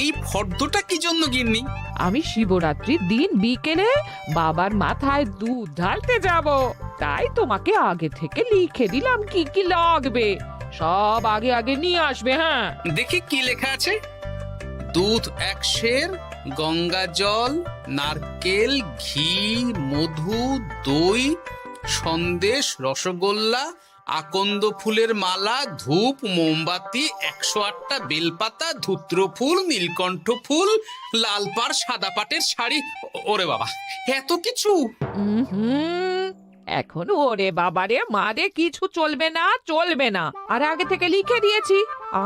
এই ফর্দটা কি জন্য গিন্নি? আমি শিবরাত্রির দিন বিকেলে বাবার মাথায় দুধ ঢালতে যাব, তাই তোমাকে আগে থেকে লিখে দিলাম কি কি লাগবে। সব আগে আগে নিয়ে আসবে। হ্যাঁ, দেখি কি লেখা আছে। দুধ 1 সের, গঙ্গা জল, নারকেল, ঘি, মধু, দই, সন্দেশ, রসগোল্লা, আকন্দ ফুলের মালা, ধূপ, মোমবাতি, 108টা বেলপাতা, ধূত্র ফুল, নীলকণ্ঠ ফুল, লাল পাড় সাদা পাটের শাড়ি। ওরে বাবা, এত কিছু! হুম, এখন ওরে বাবারে মারে কিছু চলবে না, চলবে না। আর আগে থেকে লিখে দিয়েছি,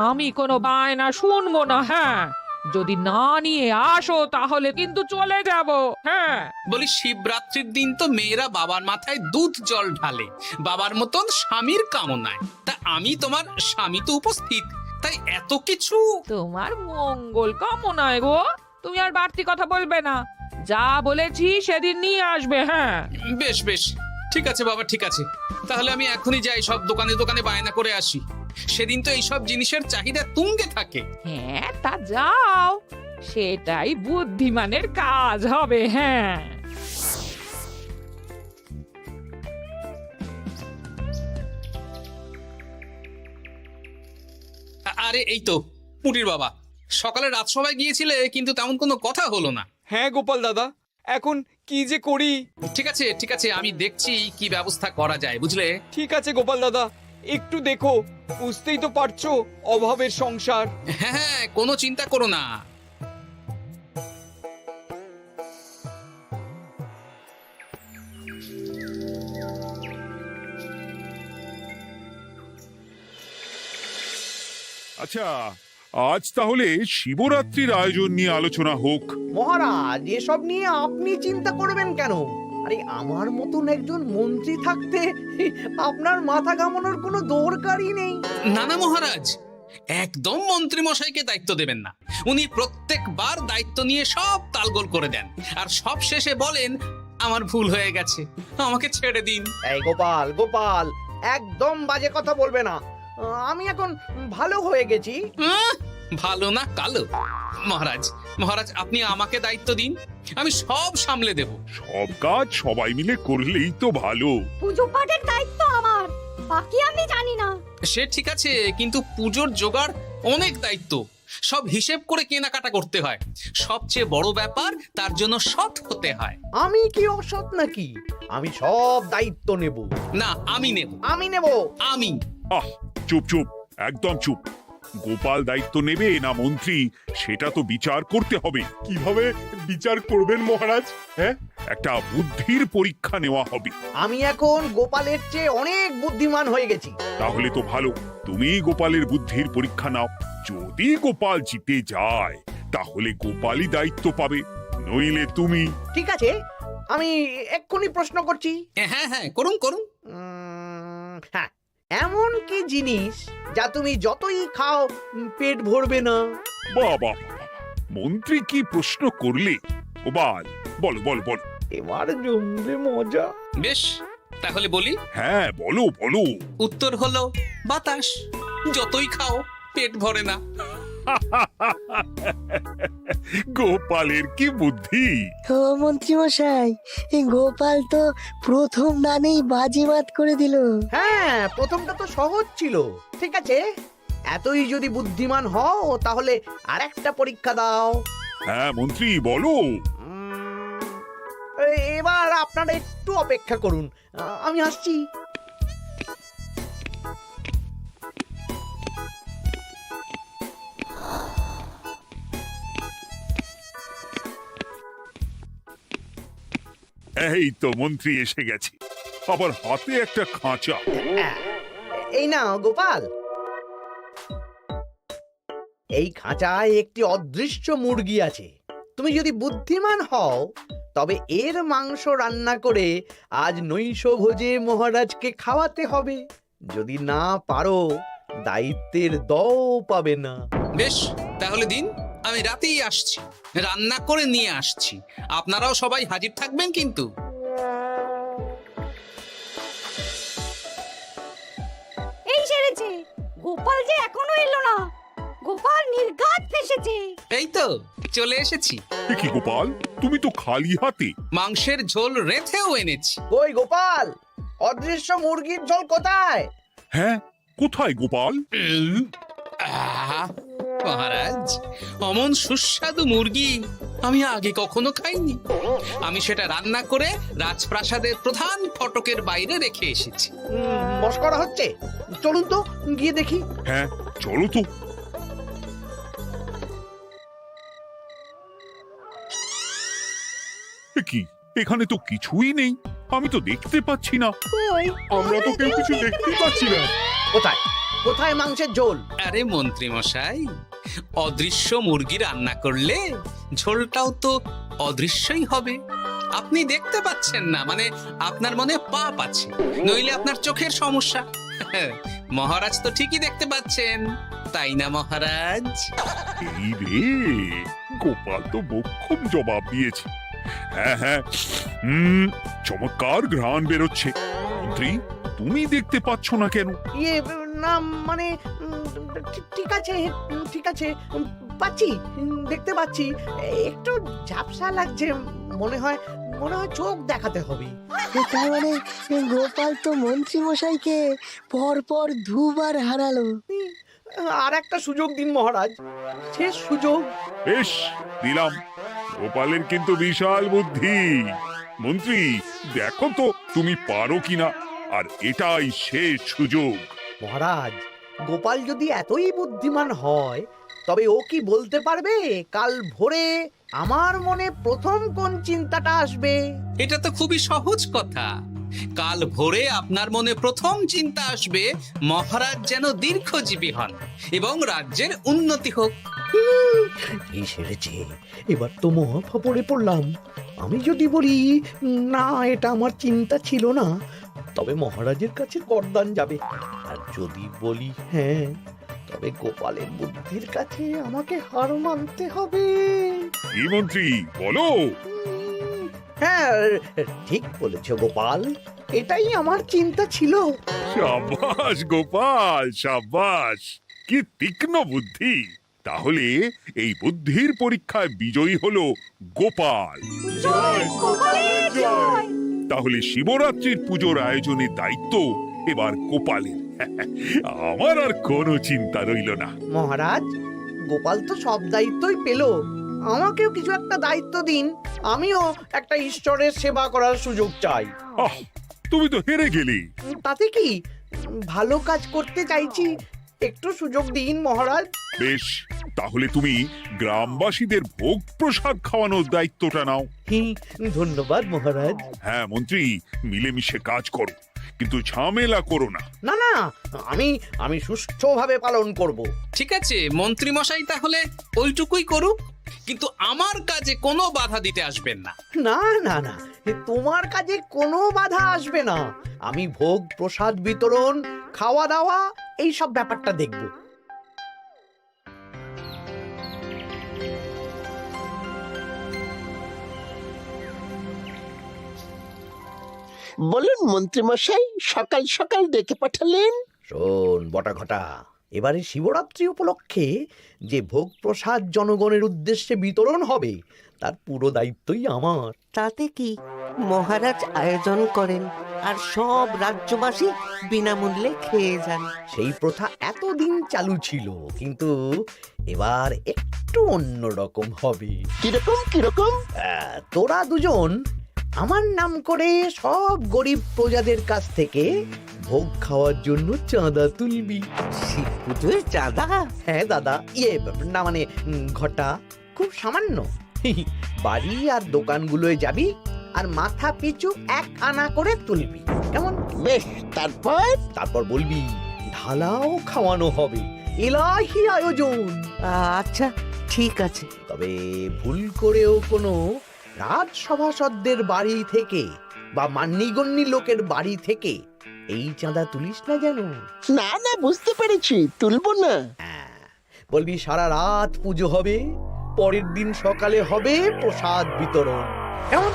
আমি কোনো বায়না শুনবো না। হ্যাঁ, যদি না নিয়ে আসো তাহলে কিন্তু চলে যাব। হ্যাঁ, বলি, শিবরাত্রির দিন তো মেয়েরা বাবার মাথায় দুধ জল ঢালে বাবার মতন স্বামীর কামনায়। তা আমি তোমার স্বামী তো উপস্থিত, তাই এত কিছু। তোমার মঙ্গল কামনায় গো। তুমি আর বাড়তি কথা বলবে না, যা বলেছি সেদিন নিয়ে আসবে। হ্যাঁ, বেশ বেশ, ঠিক আছে বাবা, ঠিক আছে। তাহলে আমি এখনই যাই, সব দোকানে দোকানে বায়না করে আসি। সেদিন তো এইসব জিনিসের চাহিদা তুঙ্গে থাকে। হ্যাঁ, তা যাও, সেটাই বুদ্ধিমানের কাজ হবে। হ্যাঁ, আরে এই তো পুটির বাবা, সকালে রাজসভায় গিয়েছিলে কিন্তু তেমন কোনো কথা হলো না। হ্যাঁ গোপাল দাদা, এখন কি যে করি। ঠিক আছে ঠিক আছে, আমি দেখছি কি ব্যবস্থা করা যায়, বুঝলে। ঠিক আছে গোপাল দাদা, একটু দেখো, বুঝতেই তো পারছো অভাবের সংসার। হ্যাঁ হ্যাঁ, কোনো চিন্তা করো না। আচ্ছা, আজ তাহলে শিবরাত্রির আয়োজন নিয়ে আলোচনা হোক। মহারাজ, এসব নিয়ে আপনি চিন্তা করবেন কেন? আরে আমার মতন একজন মন্ত্রী থাকতে আপনার মাথা ঘামানোর কোনো দরকারই নেই। না না মহারাজ, একদম মন্ত্রী মশাইকে দায়িত্ব দেবেন না। উনি প্রত্যেকবার দায়িত্ব নিয়ে সব তালগোল করে দেন, আর সব শেষে বলেন আমার ভুল হয়ে গেছে, আমাকে ছেড়ে দিন। এই গোপাল গোপাল, একদম বাজে কথা বলবে না। আমি এখন ভালো হয়ে গেছি। ভালো না কালো? মহারাজ মহারাজ, আপনি আমাকে দায়িত্ব দিন, আমি সব সামলে দেব। সব কাজ সবাই মিলে করলেই তো ভালো। পুজো পাঠের দায়িত্ব আমার, বাকি আমি জানি না। সে ঠিক আছে, কিন্তু পুজোর জোগাড় অনেক দায়িত্ব, সব হিসেব করে কেনাকাটা করতে হয়। সবচেয়ে বড় ব্যাপার, তার জন্য সৎ হতে হয়। আমি কি অসৎ নাকি? আমি সব দায়িত্ব নেব। না, আমি নেব। আমি নেব। আমি। আহ, চুপ চুপ, একদম চুপ। গোপাল দায়িত্ব নেবে না মন্ত্রী, সেটা তো বিচার করতে হবে। কিভাবে বিচার করবেন মহারাজ? হ্যাঁ, একটা বুদ্ধির পরীক্ষা নেওয়া হবে। আমি এখন গোপালের চেয়ে অনেক বুদ্ধিমান হয়ে গেছি। তাহলে তো ভালো, তুমি গোপালের বুদ্ধির পরীক্ষা নাও। যদি গোপাল জিতে যায় তাহলে গোপালই দায়িত্ব পাবে, নইলে তুমি। ঠিক আছে, আমি এক্ষুনি প্রশ্ন করছি। হ্যাঁ হ্যাঁ, করুন করুন। হ্যাঁ, এমন কি জিনিস যা তুমি যতই খাও পেট ভরবে না? বাবা, মন্ত্রী কি প্রশ্ন করলে! গোপাল, বলো বলো বলো। এবার জমবে মজা। বেশ, তাহলে বলি। হ্যাঁ, বলো বলো। উত্তর হলো বাতাস। যতই খাও পেট ভরে না। গোপালের কি বুদ্ধি! ও মন্ত্রী মশাই, গোপাল তো প্রথম দানেই বাজিমাত করে দিল। হ্যাঁ, প্রথমটা তো সহজ ছিল। ঠিক আছে, এতই যদি বুদ্ধিমান হও তাহলে আরেকটা পরীক্ষা দাও। হ্যাঁ মন্ত্রী, বলো। এবার আপনারা একটু অপেক্ষা করুন, আমি আসছি। এই তো মন্ত্রী এসে গেছে, আবার হাতে একটা খাঁচা। এই নাও গোপাল, এই খাঁচায় একটি অদৃশ্য মুরগি আছে। তুমি যদি বুদ্ধিমান হও তবে এর মাংস রান্না করে আজ নৈশভোজে মহারাজকে খাওয়াতে হবে। যদি না পারো, দায়িত্বের দও পাবে না। বেশ, তাহলে দিন, আমি রাতেই আসছি, রান্না করে নিয়ে আসছি। আপনারাও সবাই হাজির থাকবেন কিন্তু। এই সেরেছে, গোপাল যে এখনো এলো না। গোপাল নির্ঘাত ফেসেছে। এই তো চলে এসেছি। এ কি গোপাল, তুমি তো খালি হাতে। মাংসের ঝোল রেঁধেও এনেছি। কই গোপাল, অদৃশ্য মুরগির ঝোল কোথায়? হ্যাঁ, কোথায় গোপাল? আহ, মহারাজ, অমন সুস্বাদু মুরগি আমি আগে কখনো খাইনি। আমি সেটা রান্না করে রাজপ্রাসাদের প্রধান ফটকের বাইরে রেখে এসেছি। মস্করা হচ্ছে? চলুন তো গিয়ে দেখি। হ্যাঁ, চলো তো। এ কি, এখানে তো কিছুই নেই, আমি তো দেখতে পাচ্ছি না। আমরা তো কেউ কিছু দেখতেই পাচ্ছি না। কোথায় কোথায় মাংসের ঝোল? আরে মন্ত্রী মশাই, অদৃশ্য মুরগি রান্না করলে ঝোলটাও তো অদৃশ্যই হবে। আপনি দেখতে পাচ্ছেন না, মানে আপনার মনে পাপ আছে, নইলে আপনার চোখের সমস্যা। মহারাজ তো ঠিকই দেখতে পাচ্ছেন, তাই না মহারাজ? এই রে, গোপাল তো মোক্ষম জবাব দিয়েছে। হ্যাঁ হ্যাঁ, চমৎকার ঘ্রাণ বেরোচ্ছে। মন্ত্রী, তুমি দেখতে পাচ্ছ না কেন? ইয়ে না মানে ঠিক আছে ঠিক আছে, পাচ্ছি, দেখতে পাচ্ছি। একটু ঝাপসা লাগছে, মনে হয় চোখ দেখাতে হবে। তার মানে গোপাল তো মন্ত্রী মশাইকে পরপর দুবার হারালো। আর একটা সুযোগ দিন মহারাজ, শেষ সুযোগ। বেশ, দিলাম। গোপালের কিন্তু বিশাল বুদ্ধি। মন্ত্রী, দেখো তো তুমি পারো কিনা, আর এটাই শেষ সুযোগ। মহারাজ, গোপাল যদি এতই বুদ্ধিমান হয়, তবে ও কি বলতে পারবে কাল ভোরে আমার মনে প্রথম কোন চিন্তাটা আসবে? এটা তো খুবই সহজ কথা। কাল ভোরে আপনার মনে প্রথম চিন্তা আসবে মহারাজ যেন দীর্ঘজীবী হন এবং রাজ্যের উন্নতি হোক। এই সেরেছে, এবার তো মহা ফাপড়ে পড়লাম। আমি যদি বলি না, এটা আমার চিন্তা ছিল না, তবে মহারাজের কাছে করদান যাবে। আর যদি বলি হ্যাঁ, তবে গোপালের বুদ্ধির কাছে আমাকে হার মানতে হবে। কি মন্ত্রী, বলো। হ্যাঁ, ঠিক বলেছ গোপাল, এটাই আমার চিন্তা ছিল। সাবাস গোপাল, সাবাস, কি তীক্ষ্ণ বুদ্ধি। তাহলে এই বুদ্ধির পরীক্ষায় বিজয়ী হলো গোপাল। জয় গোপালের জয়। তাহলে শিবরাত্রির পুজোর আয়োজনের দায়িত্ব এবার গোপালের। আমার আর কোনো চিন্তা রইল না। মহারাজ, গোপাল তো সব দায়িত্বই পেল, আমাকেও কিছু একটা দায়িত্ব দিন। আমিও একটা ঈশ্বরের সেবা করার সুযোগ চাই। আহ, তুমি তো হেরে গেলে। তাতে কি, ভালো কাজ করতে চাইছি, একটু সুযোগ দিন মহারাজ। বেশ, তাহলে তুমি গ্রামবাসীদের ভোগ প্রসাদ খাওয়ানোর দায়িত্বটা নাও। ধন্যবাদ মহারাজ। হ্যাঁ মন্ত্রী, মিলেমিশে কাজ করো, কিন্তু ঝামেলা করো না। না না, আমি সুষ্ঠুভাবে পালন করব। ঠিক আছে মন্ত্রী মশাই, তাহলে ওইটুকুই করুক, কিন্তু আমার কাজে কোনো বাধা দিতে আসবেন না। না না না, তোমার কাজে কোনো বাধা আসবে না। আমি ভোগ প্রসাদ বিতরণ, খাওয়া দাওয়া, এই সব ব্যাপারটা দেখব। বলুন মন্ত্রীমশাই, সকাল সকাল ডেকে পাঠালেন। শোন বটাঘটা, এবারে শিবরাত্রি উপলক্ষে যে ভোগ প্রসাদ জনগণের উদ্দেশ্যে বিতরণ হবে, তার পুরো দায়িত্বই আমার। তাতে কি, মহারাজ আয়োজন করেন আর সব রাজ্যবাসী বিনামূল্যে খেয়ে যান। সেই প্রথা এতদিন চালু ছিল, কিন্তু এবার একটু অন্যরকম হবে। কিরকম কিরকম? তোরা দুজন আমার নাম করে সব গরিব প্রজাদের কাছ থেকে ভোগ খাওয়ার জন্য চাঁদা তুলবি। শিব পুজোয় চাঁদা? হ্যাঁ দাদা, না মানে ঘটা, খুব সামান্য। বাড়ি আর দোকানগুলোয় যাবি আর মাথা পিছু 1 আনা করে তুলবি, কেমন? বেশ, তারপর বলবি ঢালাও খাওয়ানো হবে, এলাহি আয়োজন। আচ্ছা ঠিক আছে। তবে ভুল করেও কোনো রাজসভাসদদের বাড়ি থেকে বা মান্যিগণ্যি লোকের বাড়ি থেকে এই চাঁদা তুলিস না যেন। না না, বুঝতে পেরেছি, তুলবো না। বলবি সারা রাত পুজো হবে, পরের দিন সকালে হবে প্রসাদ বিতরণ, কেমন?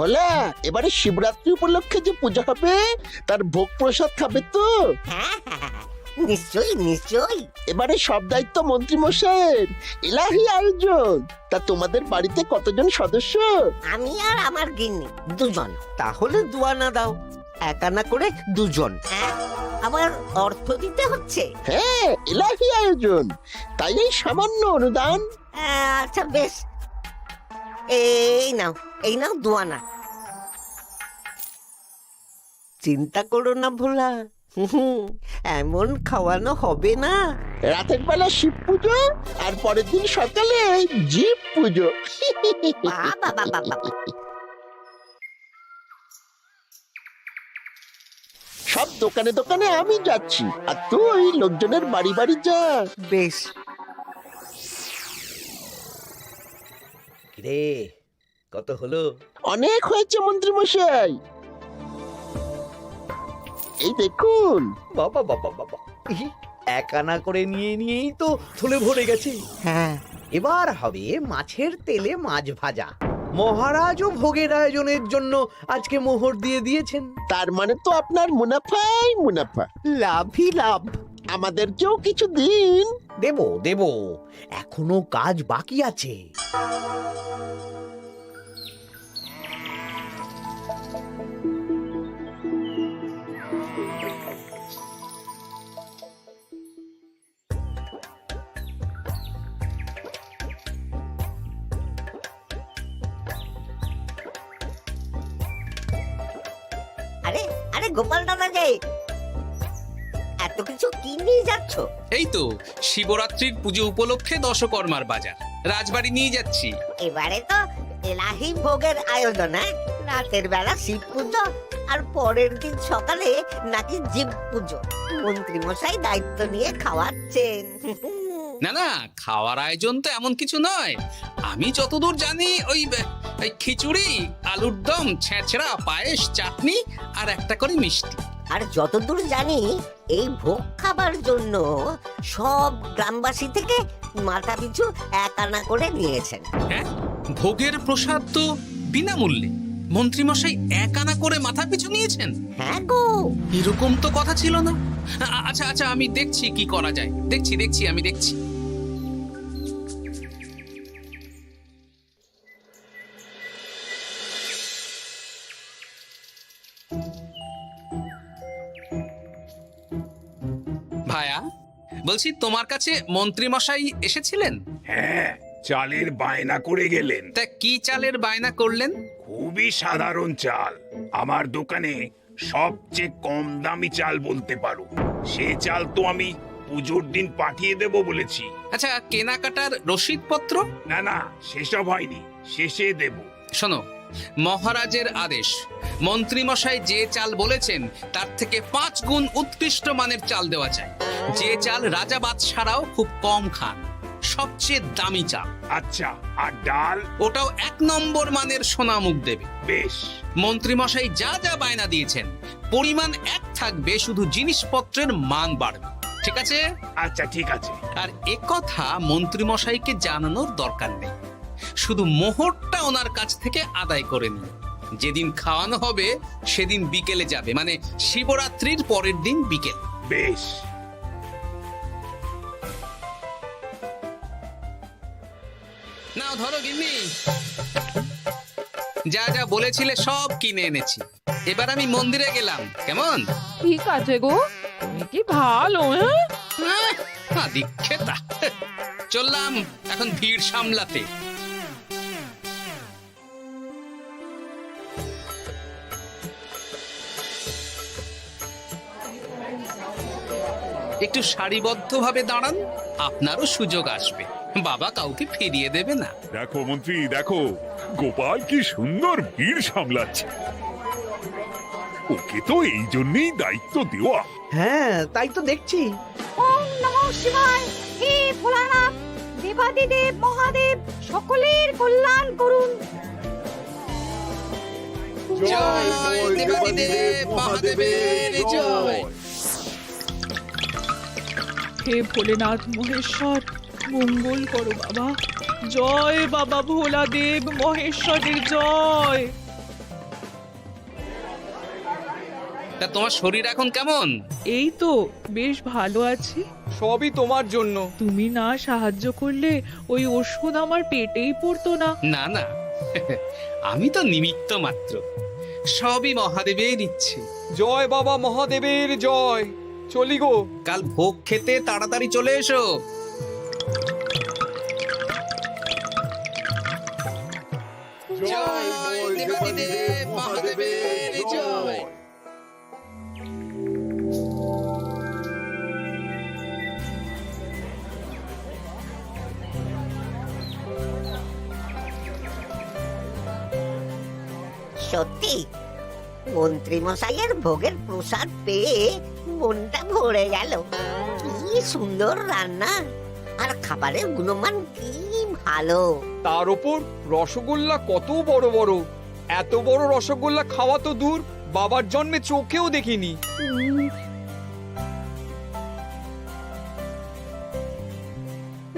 বলা এবারে শিবরাত্রি উপলক্ষে যে পূজা হবে তার ভোগ প্রসাদ খাবে তো? হ্যাঁ, নিশ্চয়ই নিশ্চয়ই। এবারে সব দায়িত্ব মন্ত্রী মশাইয়ের, এলাহি আয়োজন। তা তোমাদের বাড়িতে কতজন সদস্য? আমি আর আমার গিন্নি দুজন। তাহলে দুয়ানা দাও, এক আনা করে দুজন। আবার অর্থ দিতে হচ্ছে? হ্যাঁ, এলাহি আয়োজন, তাই এই সামান্য অনুদান। আচ্ছা বেশ, এই নাও দুয়ানা। চিন্তা করো না ভোলা, এমন খাওয়ানো হবে না। রাতের বেলা শিব পুজো আর পরের দিন সকালে জীব পুজো। সব দোকানে দোকানে আমি যাচ্ছি, আর তুই লোকজনের বাড়ি বাড়ি যা। বেশ। রে কত হলো? অনেক হয়েছে মন্ত্রী মশাই, এই দেখুন। বাবা বাবা বাবা, এক আনা করে নিয়েই তো থলে ভরে গেছে। হ্যাঁ, এবার হবে মাছের তেলে মাছ ভাজা। মহারাজও ভোগের আয়োজনের জন্য আজকে মোহর দিয়ে দিয়েছেন। তার মানে তো আপনার মুনাফাই মুনাফা, লাভই লাভ। আমাদেরকেও কিছু দিন। দেব, এখনো কাজ বাকি আছে। আরে আরে গোপাল দাদা যে, এত কিছু কি নিয়ে যাচ্ছ? এই তো শিবরাত্রির পুজো উপলক্ষে দশকর্মার বাজার রাজবাড়ি নিয়ে যাচ্ছি। এবারে তো এলাহি ভোগের আয়োজন। রাতের বেলা শিব পুজো আর পরের দিন সকালে নাকি জীব পুজো। মন্ত্রী মশাই দায়িত্ব নিয়ে খাওয়াচ্ছেন। না, খাওয়ার আয়োজন তো এমন কিছু নয়। আমি যতদূর জানি ওই খিচুড়ি, আলুর দম, ছেঁচড়া, পায়েস, চাটনি আর একটা করে মিষ্টি। আর যতদূর জানি এই ভোগ খাবার জন্য সব গ্রামবাসী থেকে মাথা পিছু এক আনা করে নিয়েছেন। হ্যাঁ, ভোগের প্রসাদ তো বিনামূল্যে। মন্ত্রীমশাই এক আনা করে মাথা পিছু নিয়েছেন? হ্যাঁ গো, এরকম তো কথা ছিল না। আচ্ছা আমি দেখছি কি করা যায়। দেখছি আমি দেখছি। ভায়া, বলছি তোমার কাছে মন্ত্রীমশাই এসেছিলেন? হ্যাঁ, চালের বায়না করে গেলেন। তা কি চালের বায়না করলেন? খুবই সাধারণ চাল, আমার দোকানে সবচেয়ে কম দামি চাল বলতে পারো। সে চাল তো আমি পুজোর দিন পাঠিয়ে দেব বলেছি। আচ্ছা, কেনাকাটার রসিদপত্র? না, সেসব হয়নি, শেষে দেব। শোনো, মহারাজের আদেশ, মন্ত্রীমশাই যে চাল বলেছেন তার থেকে 5 গুণ উৎকৃষ্ট মানের চাল দেওয়া চাই। যে চাল রাজা বাদশারাও খুব কম খান, সবচেয়ে দামি চাল। আচ্ছা, আর ডাল? ওটাও 1 নম্বর মানের সোনামুখ দেবে। বেশ। মন্ত্রীমশাই যা যা বায়না দিয়েছেন পরিমাণ এক থাকবে, শুধু জিনিসপত্রের মান বাড়বে। ঠিক আছে? আচ্ছা, ঠিক আছে। আর একথা মন্ত্রীমশাইকে জানানোর দরকার নেই, শুধু মোহরটা ওনার কাছ থেকে আদায় করে নিন। যেদিন খাওয়ানো হবে সেদিন বিকেলে যাবে, মানে শিবরাত্রির পরের দিন বিকেল। বেশ। নাও ধরো গিন্নি, যা যা বলেছিলে সব কিনে এনেছি। এবার আমি মন্দিরে গেলাম, কেমন? ঠিক আছে গো, তুমি কি ভালো। দীক্ষেতা, চললাম এখন ভিড় সামলাতে। একটু সারিবদ্ধভাবে দাঁড়ান, আপনারও সুযোগ আসবে। বাবা কাউকে ফিরিয়ে দেবে না। দেখো মন্ত্রী, দেখো গোপাল কি সুন্দর ভিড় সামলাচ্ছে। ওকে তো এই জন্যই দায়িত্ব দেওয়া। হ্যাঁ, তাই তো দেখছি। ওম নমঃ শিবায়। হে ভোলানাথ, দেবাদিদেব মহাদেব সকলের কল্যাণ করুন। জয় দেবাদিদেব মহাদেবের জয়। হে ভোলেনাথ মহেশ্বর, মঙ্গল করো বাবা। জয় বাবা ভোলাদেব মহেশ্বরের জয়। তা তোমার শরীর এখন কেমন? এই তো বেশ ভালো আছি। সবই তোমার জন্য। তুমি না সাহায্য করলে ওই ওষুধ আমার পেটেই পড়তো না। না না, আমি তো নিমিত্ত মাত্র, সবই মহাদেবের ইচ্ছে। জয় বাবা মহাদেবের জয়। চলি গো। কাল ভোগ খেতে তাড়াতাড়ি চলে এসো। জয় দেবাদিদেব মহাদেবের জয়। সত্যি মন্ত্রী মশাইয়ের ভোগের প্রসাদ পেয়ে মনটা ভরে গেল। কি সুন্দর রান্না, আর খাবারের গুণমান কি ভালো। তার ওপর রসগোল্লা কত বড় বড়। এত বড় রসগোল্লা খাওয়া তো দূর, বাবার জন্মে চোখেও দেখিনি।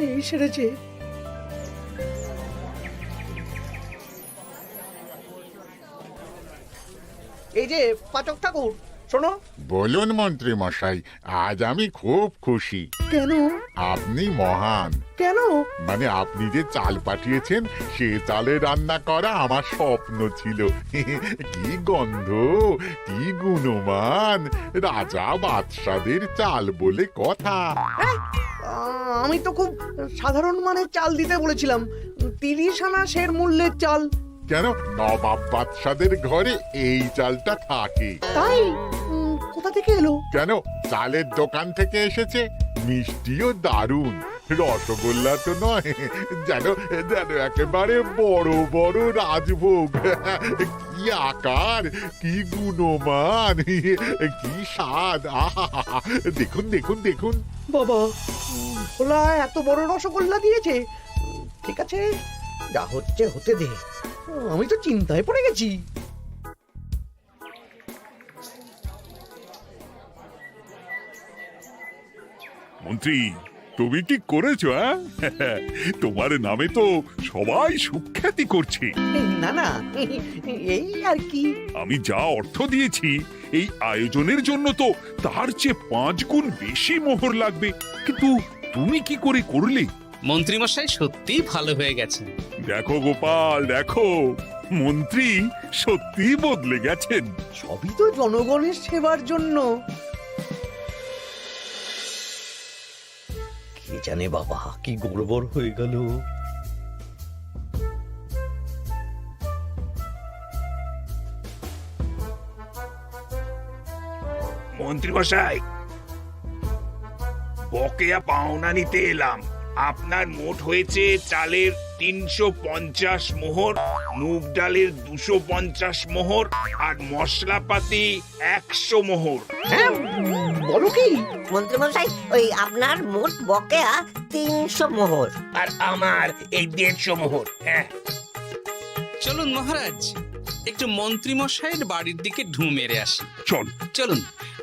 এই সেরেছে। এই যে পাচক ঠাকুর, শোনো। বলুন মন্ত্রী মশাই, আজ আমি খুব খুশি। কেন? আপনি মহান। কেন? মানে আপনি যে চাল পাঠিয়েছেন সে চালে রান্না করা আমার স্বপ্ন ছিল। কি গন্ধ, কি গুণমান, রাজা বাদশাদের চাল বলে কথা। আমি তো খুব সাধারণ মানের চাল দিতে বলেছিলাম, 30 আনা সের মূল্যের চাল। কেন, নবাব বাদশাদের ঘরে এই চালটা থাকে। তাই? কোথা থেকে এলো? কেন, চালের দোকান থেকে এসেছে। মিষ্টিও দারুণ, রসগোল্লা তো নয়, যেন যেন একেবারে বড় বড় রাজভোগ। কি আকার, কি গুণমান, কি স্বাদ। আহা, দেখুন দেখুন দেখুন। বাবা, ভোলা এত বড় রসগোল্লা দিয়েছে। ঠিক আছে, যা হচ্ছে হতে দে। আমি তো চিন্তায় পড়ে গেছি। মন্ত্রী, তুমি কি করেছো? তোমার নামে তো সবাই সুখ্যাতি করছে। না না, এই আর কি। আমি যা অর্থ দিয়েছি এই আয়োজনের জন্য তো তার চেয়ে 5 গুণ বেশি মোহর লাগবে, কিন্তু তুমি কি করে করলে? মন্ত্রীমশাই সত্যিই ভালো হয়ে গেছেন। দেখো গোপাল, দেখো মন্ত্রী সত্যি বদলে গেছেন। সবই তো জনগণের সেবার জন্য। কে জানে বাবা, কি গড়বড় হয়ে গেল। মন্ত্রী মশাই, বকেয়া পাওনা নিতে এলাম। আপনার মোট হয়েছে চালের 350 মোহর, মুগ ডালের 250 মোহর, আর মশলাপাতি 100 মোহর। হ্যাঁ, বলো কি? মন্ত্রী মশাই, ওই আপনার মোট বকেয়া 300 মোহর। আর আমার এই 150 মোহর। হ্যাঁ, চলুন মহারাজ, একটু মন্ত্রীমশাইয়ের বাড়ির দিকে ঢু মেরে আসি। চল। চলুন,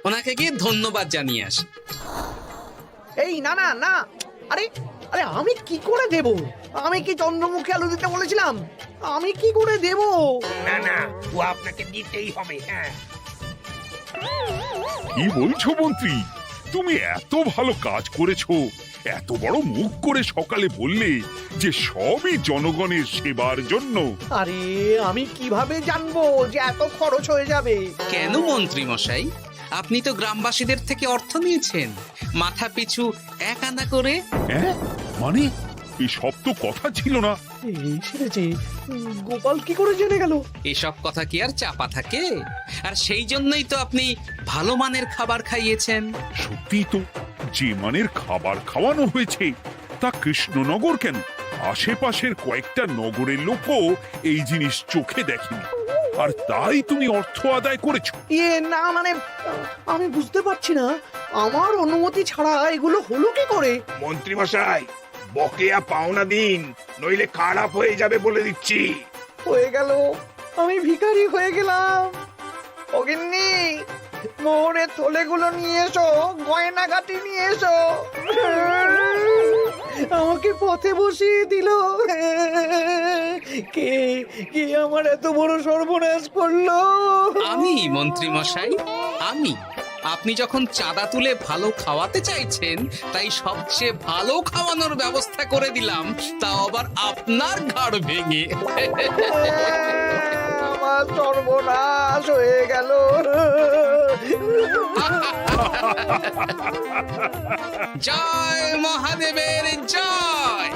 ওনাকে গিয়ে ধন্যবাদ জানিয়ে আসি। এই না না না, আরে আরে আমি কি করে দেব? আমি কি চন্দ্রমুখী আলু দিতে বলেছিলাম? আমি কি করে দেব? না না, ও আপনাকে দিতেই হবে। হ্যাঁ, কি বলছো মন্ত্রী? তুমি এত ভালো কাজ করেছো, এত বড় মুখ করে সকালে বললে যে সবই জনগণের সেবার জন্য। আরে আমি কিভাবে জানবো যে এত খরচ হয়ে যাবে? কেন মন্ত্রীমশাই, আপনি তো গ্রামবাসীদের থেকে অর্থ নিয়েছেন, মাথা পিছু 1 আনা করে। হ্যাঁ, মানে এসব তো কথা ছিল না। এই সেরেছে, গোপাল কি করে জেনে গেল? এসব কথা কি আর চাপা থাকে? আর সেই জন্যই তো আপনি ভালো মানের খাবার খাইয়েছেন। সত্যি তো, যে মানের খাবার খাওয়ানো হয়েছে তা কৃষ্ণনগর কেন, আশেপাশের কয়েকটা নগরের লোকও এই জিনিস চোখে দেখেনি, আর তাই তুমি অর্থ আদায় করেছো। না মানে, আমি বুঝতে পারছি না, আমার অনুমতি ছাড়া এগুলো হলো কি করে? মন্ত্রী মশাই, বকেয়া পাওনা দিন, নইলে খারাপ হয়ে যাবে বলে দিচ্ছি। হয়ে গেল, আমি ভিখারি হয়ে গেলাম। অগিন্নি, মোহরের থলেগুলো নিয়ে এসো, গয়নাগাটি নিয়ে এসো। আমাকে পথে বসিয়ে দিল। কে কে আমার এত বড় সর্বনাশ করলো? আমি মন্ত্রী মশাই, আমি। আপনি যখন চাঁদা তুলে ভালো খাওয়াতে চাইছেন, তাই সবচেয়ে ভালো খাওয়ানোর ব্যবস্থা করে দিলাম, তাও আবার আপনার ঘাড় ভেঙে। আমার সর্বনাশ হয়ে গেল। জয় মহাদেবের জয়।